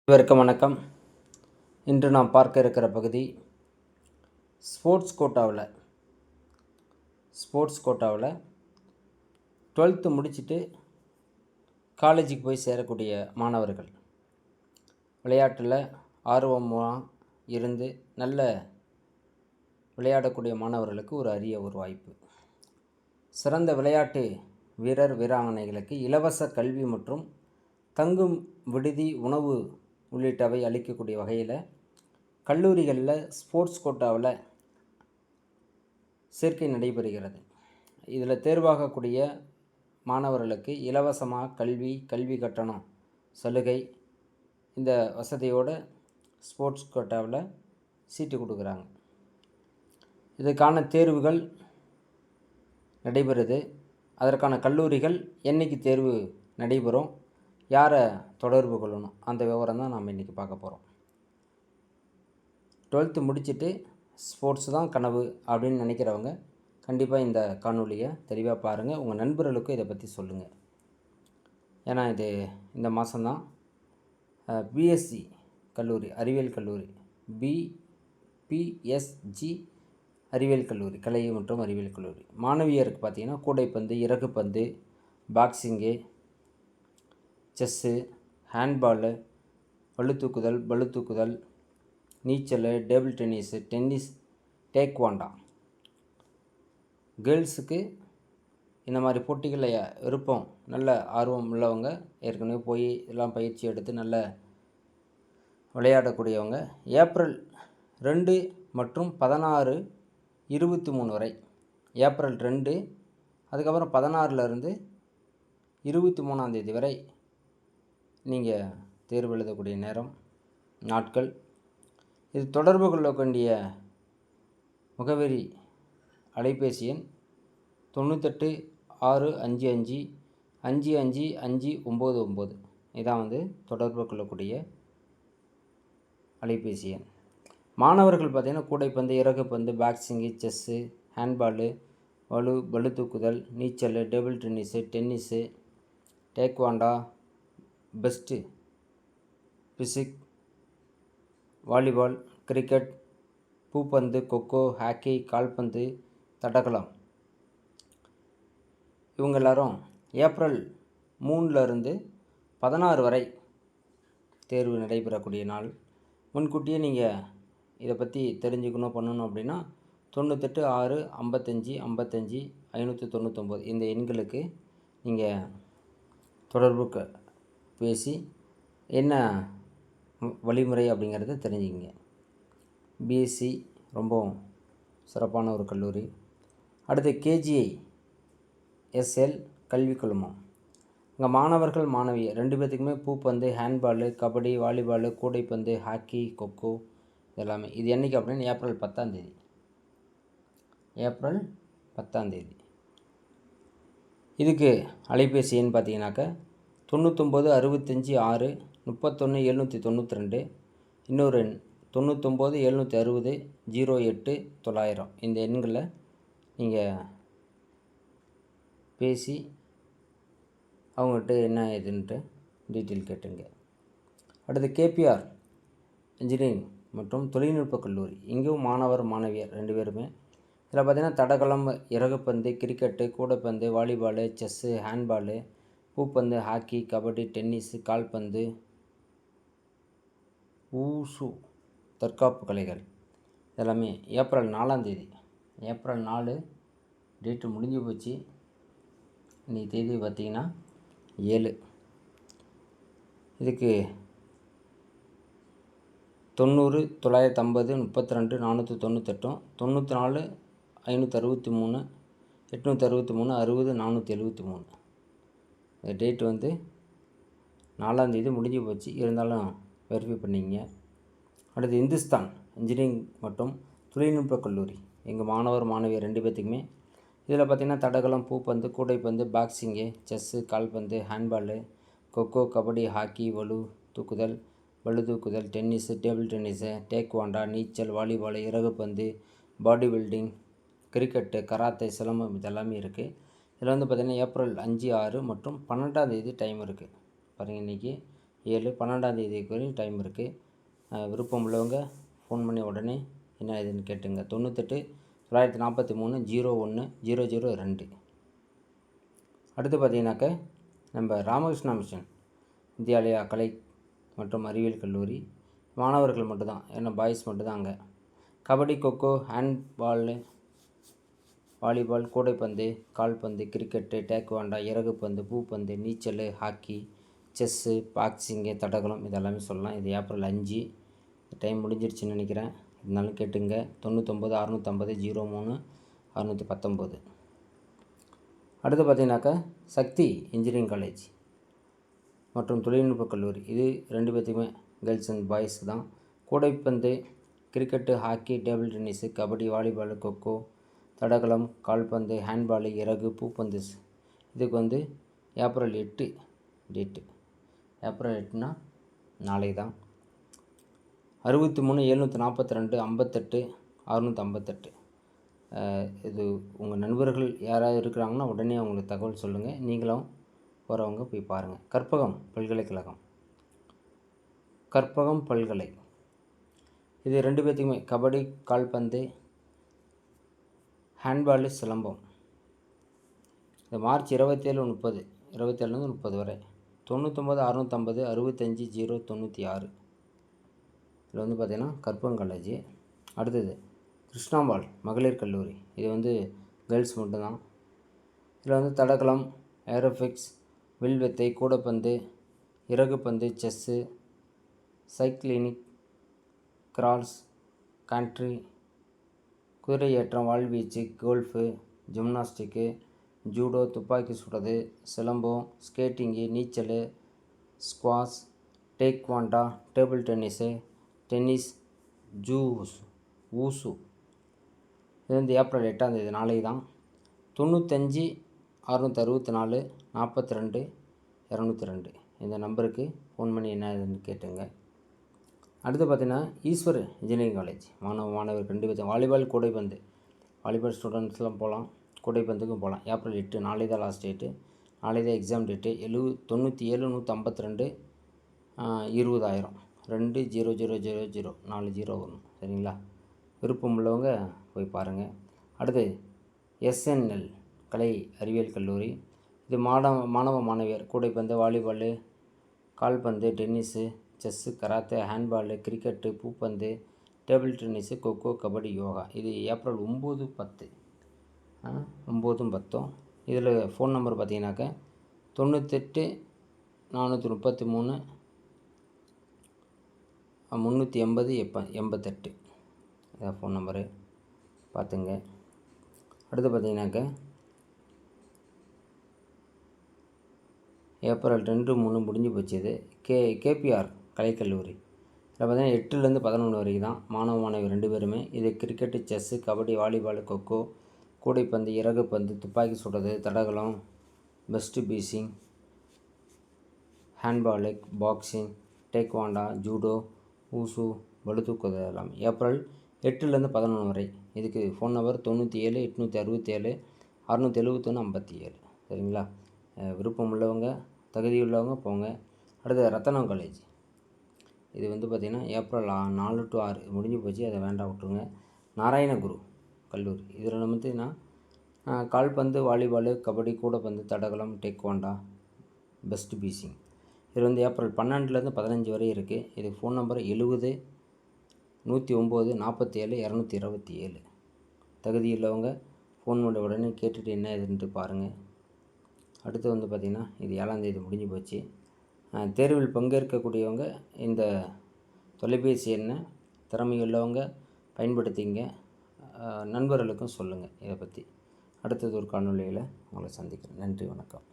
அனைவருக்கும் வணக்கம். இன்று நாம் பார்க்க இருக்கிற பகுதி ஸ்போர்ட்ஸ் கோட்டாவில் 12th முடிச்சுட்டு காலேஜுக்கு போய் சேரக்கூடிய மாணவர்கள், விளையாட்டில் ஆர்வமாக இருந்து நல்ல விளையாடக்கூடிய மாணவர்களுக்கு ஒரு அரிய ஒரு வாய்ப்பு. சிறந்த விளையாட்டு வீரர் வீராங்கனைகளுக்கு இலவச கல்வி மற்றும் தங்கும் விடுதி, உணவு உள்ளிட்டவை அளிக்கக்கூடிய வகையில் கல்லூரிகளில் ஸ்போர்ட்ஸ் கோட்டாவில் சேர்க்கை நடைபெறுகிறது. இதில் தேர்வாகக்கூடிய மாணவர்களுக்கு இலவசமாக கல்வி கட்டணம் சலுகை, இந்த வசதியோடு ஸ்போர்ட்ஸ் கோட்டாவில் சீட்டு கொடுக்குறாங்க. இதுக்கான தேர்வுகள் நடைபெறுது. அதற்கான கல்லூரிகள் என்றைக்கு தேர்வு நடைபெறும், யாரை தொடர்பு கொள்ளணும், அந்த விவரம் தான் நாம் இன்றைக்கி பார்க்க போகிறோம். 12th முடிச்சுட்டு ஸ்போர்ட்ஸ் தான் கனவு அப்படின்னு நினைக்கிறவங்க கண்டிப்பாக இந்த காணொலியை தெளிவாக பாருங்கள். உங்கள் நண்பர்களுக்கும் இதை பற்றி சொல்லுங்கள். ஏன்னா இந்த மாதம்தான் பிஎஸ்சி கல்லூரி, அறிவியல் கல்லூரி, பிஎஸ்ஜி அறிவியல் கல்லூரி, கலை மற்றும் அறிவியல் கல்லூரி மாணவியருக்கு பார்த்திங்கன்னா கூடைப்பந்து, இறகுப்பந்து, பாக்ஸிங்கு, செஸ்ஸு, ஹேண்ட்பாலு, பளுதூக்குதல், நீச்சல், டேபிள் டென்னிஸ், டேக்வாண்டா. கேர்ள்ஸுக்கு இந்த மாதிரி போட்டிகளில் விருப்பம், நல்ல ஆர்வம் உள்ளவங்க, ஏற்கனவே போய் எல்லாம் பயிற்சி எடுத்து நல்ல விளையாடக்கூடியவங்க, ஏப்ரல் 2 மற்றும் 16, 23 வரை, ஏப்ரல் 2 அதுக்கப்புறம் 16லேருந்து 23ஆம் தேதி வரை நீங்கள் தேர்வு எழுதக்கூடிய நாட்கள். இது தொடர்பு கொள்ள வேண்டிய முகவரி அலைபேசி எண் 98 655 55 இதான் தொடர்பு கொள்ளக்கூடிய அலைபேசி எண். மாணவர்கள் பார்த்திங்கன்னா கூடைப்பந்து, இறகுப்பந்து, பாக்ஸிங்கு, செஸ்ஸு, ஹேண்ட்பாலு, பளுதூக்குதல், நீச்சல், table tennis, taekwondo, best, physique, volleyball, cricket, பூப்பந்து, கொக்கோ, ஹாக்கி, கால்பந்து, தடகளம், இவங்க எல்லாரும் ஏப்ரல் 3லேருந்து 16 வரை தேர்வு நடைபெறக்கூடிய நாள். முன்கூட்டியே நீங்கள் இதை பற்றி தெரிஞ்சுக்கணும், பண்ணணும் அப்படின்னா 98 6 55 55 599 இந்த எண்களுக்கு நீங்கள் தொடர்பு பேசி என்ன வழிமுறை அப்படிங்கிறத தெரிஞ்சுக்கிங்க. பிஎஸ்சி ரொம்ப சிறப்பான ஒரு கல்லூரி. அடுத்து KGISL கல்விக் குழுமம். இங்கே மாணவர்கள் மாணவியர் 2 பேர்த்துக்குமே பூப்பந்து, ஹேண்ட்பாலு, கபடி, வாலிபாலு, கூடைப்பந்து, ஹாக்கி, கொக்கோ இதெல்லாமே. இது என்றைக்கு அப்படின்னு ஏப்ரல் 10ஆம் தேதி. இதுக்கு அலைபேசி எண் பார்த்தீங்கன்னாக்கா 99 65 6 31 792, இன்னொரு எண் 99 760 08 900. இந்த எண்களில் நீங்கள் பேசி அவங்ககிட்ட என்ன ஏதுன்ட்டு டீட்டெயில் கேட்டுங்க. அடுத்து KPR இன்ஜினியரிங் மற்றும் தொழில்நுட்ப கல்லூரி. இங்கேயும் மாணவர் மாணவியர் 2 பேருமே. இதில் பார்த்திங்கன்னா தடகளம், இறகுப்பந்து, கிரிக்கெட்டு, கூடைப்பந்து, வாலிபாலு, செஸ்ஸு, ஹேண்ட்பாலு, பூப்பந்து, ஹாக்கி, கபடி, டென்னிஸு, கால்பந்து, ஊஷு, தற்காப்பு கலைகள் இதெல்லாமே ஏப்ரல் 4ஆம் தேதி. ஏப்ரல் 4 டேட்டு முடிஞ்சு போச்சு. இன்றைக்கி தேதி பார்த்திங்கன்னா 7. இதுக்கு 90 950 32 498 94 563 863 60 473. இந்த டேட்டு 4ஆம் தேதி முடிஞ்சு போச்சு, இருந்தாலும் வெரிஃபை பண்ணிங்க. அடுத்து இந்துஸ்தான் இன்ஜினியரிங் மற்றும் தொழில்நுட்ப கல்லூரி. எங்கள் மாணவர் மாணவியர் 2 பேர்த்துக்குமே. இதில் பார்த்திங்கன்னா தடகளம், பூப்பந்து, கூடைப்பந்து, பாக்ஸிங்கு, செஸ்ஸு, கால்பந்து, ஹேண்ட்பாலு, கொக்கோ, கபடி, ஹாக்கி, பளுதூக்குதல், டென்னிஸு, டேபிள் டென்னிஸு, டேக்வாண்டா, நீச்சல், வாலிபால், இறகுப்பந்து, body building, cricket, karate, silambam இதெல்லாமே இருக்குது. இதில் பார்த்திங்கன்னா ஏப்ரல் 5 6 மற்றும் 12ஆம் தேதி டைம் இருக்குது. பாருங்கள், இன்றைக்கி 7 12ஆம் தேதி வரையும் டைம் இருக்குது. விருப்பம் உள்ளவங்க ஃபோன் பண்ணி உடனே என்ன ஏதுன்னு கேட்டுங்க. 98 943 01 002. அடுத்து பார்த்தீங்கன்னாக்க நம்ம ராமகிருஷ்ணா மிஷன் வித்யாலயா கலை மற்றும் அறிவியல் கல்லூரி மாணவர்கள் மட்டும்தான், ஏன்னா பாய்ஸ் மட்டும்தான் அங்கே. கபடி, கொக்கோ, ஹேண்ட்பால், வாலிபால், கூடைப்பந்து, கால்பந்து, கிரிக்கெட்டு, டேக்வாண்டா, இறகுப்பந்து, பூப்பந்து, நீச்சல், ஹாக்கி, செஸ்ஸு, பாக்ஸிங்கு, தடகளம் இதெல்லாமே சொல்லலாம். இது ஏப்ரல் 5. டைம் முடிஞ்சிருச்சுன்னு நினைக்கிறேன். இருந்தாலும் கேட்டுங்க. 99 650 03 619. அடுத்து பார்த்தீங்கன்னாக்கா சக்தி இன்ஜினியரிங் காலேஜ் மற்றும் தொழில்நுட்ப கல்லூரி, இது 2 பேர்த்துக்குமே கேர்ள்ஸ் அண்ட் பாய்ஸ் தான். கூடைப்பந்து, cricket, hockey, table tennis, kabaddi, volleyball, kho kho, தடகளம், கால்பந்து, ஹேண்ட்பாலு, இறகு, பூப்பந்து. இதுக்கு ஏப்ரல் 8 டேட்டு. ஏப்ரல் 8னா நாளை தான். 63 742 58 658. இது உங்கள் நண்பர்கள் யாராவது இருக்கிறாங்கன்னா உடனே அவங்களுக்கு தகவல் சொல்லுங்கள். நீங்களும் போகிறவங்க போய் பாருங்கள். கற்பகம் பல்கலைக்கழகம், கற்பகம் பல்கலை, இது 2 பேர்த்துக்குமே கபடி, கால்பந்து, ஹேண்ட்பாலு, சிலம்பம். இது மார்ச் 27 30 27லேருந்து 30 வரை. 99 650 65 096. இதில் பார்த்தீங்கன்னா கற்பகம் காலேஜ். அடுத்தது கிருஷ்ணாம்பாள் மகளிர் கல்லூரி, இது கேர்ள்ஸ் மட்டும்தான். இதில் தடகளம், ஏரோபிக்ஸ், வில்வித்தை, கூடைப்பந்து, இறகுப்பந்து, செஸ்ஸு, சைக்கிளினிக், கிராஸ் கண்ட்ரி, குதிரை ஏற்றம், வாழ்வீச்சு, கோல்ஃபு, ஜிம்னாஸ்டிக்கு, ஜூடோ, துப்பாக்கி சுடுறது, சிலம்பம், ஸ்கேட்டிங்கு, நீச்சல், squash, taekwondo, table tennis, tennis, wushu. இது ஏப்ரல் 8 நாளை தான். 95 664 42 202 இந்த நம்பருக்கு ஃபோன் பண்ணி என்ன ஏதுன்னு கேட்டுங்க. அடுத்து பார்த்தீங்கன்னா ஈஸ்வர் இன்ஜினியரிங் காலேஜ் மாணவர் 2 பேர். வாலிபால், கூடைப்பந்து, வாலிபால் ஸ்டூடெண்ட்ஸ்லாம் போகலாம், கூடைப்பந்துக்கும் போகலாம். ஏப்ரல் 8 நாளை தான் லாஸ்ட் டேட்டு. நாளை தான் எக்ஸாம் டேட்டு. 97 152 20,000 20,000 4 0 வரும். சரிங்களா? விருப்பம் உள்ளவங்க போய் பாருங்கள். அடுத்து SNL கலை அறிவியல் கல்லூரி, இது மாணவ மாணவியர் கூடைப்பந்து, வாலிபாலு, கால்பந்து, tennis, chess, karate, handball, cricket, பூப்பந்து, டேபிள் டென்னிஸு, கொக்கோ, கபடி, யோகா. இது ஏப்ரல் 9 10 9 10. இதில் ஃபோன் நம்பர் பார்த்தீங்கன்னாக்கா 98 433 380 88. இதான் ஃபோன் நம்பரு, பார்த்துங்க. அடுத்து பார்த்தீங்கன்னாக்கா ஏப்ரல் 2 3 முடிஞ்சு போச்சு. இது KPR கலைக்கல்லூரி. இதில் பார்த்தீங்கன்னா 8லேருந்து 11 வரைக்கும் தான். மாணவி 2 பேருமே. இது cricket, chess, kabaddi, volleyball, kho kho, கூடைப்பந்து, இறகுப்பந்து, துப்பாக்கி சுடுறது, தடகளம், best physique, handball, boxing, taekwondo, judo, wushu, பளுதூக்குதல் எல்லாம் ஏப்ரல் 8லேருந்து 11 வரை. இதுக்கு ஃபோன் நம்பர் 97 867 671 57. சரிங்களா? விருப்பம் உள்ளவங்க, தகுதி உள்ளவங்க போங்க. அடுத்து ரத்தனம் காலேஜ், இது பார்த்திங்கன்னா ஏப்ரல் 4 to 6 முடிஞ்சு போச்சு, அதை வேண்டாம் விட்டுருங்க. நாராயணகுரு கல்லூரி, இதில் பார்த்தீங்கன்னா கால்பந்து, வாலிபாலு, கபடி, கூடைப்பந்து, தடகளம், டேக்வாண்டா, பெஸ்ட் பீசிங். இது ஏப்ரல் 12லேருந்து 15 வரை இருக்குது. இது ஃபோன் நம்பர் 70 109 47 227. தகுதி உள்ளவங்க ஃபோன் பண்ண உடனே கேட்டுட்டு என்ன ஏதுன்ட்டு பாருங்கள். அடுத்து பார்த்திங்கன்னா இது 7ஆம் தேதி முடிஞ்சு போச்சு. தேர்வில் பங்கேற்கக்கூடியவங்க இந்த தொலைபேசி எண்ணை திறமையுள்ளவங்க பயன்படுத்திங்க. நண்பர்களுக்கும் சொல்லுங்கள் இதை பற்றி. அடுத்தது ஒரு காணொளியில் உங்களை சந்திக்கிறேன். நன்றி, வணக்கம்.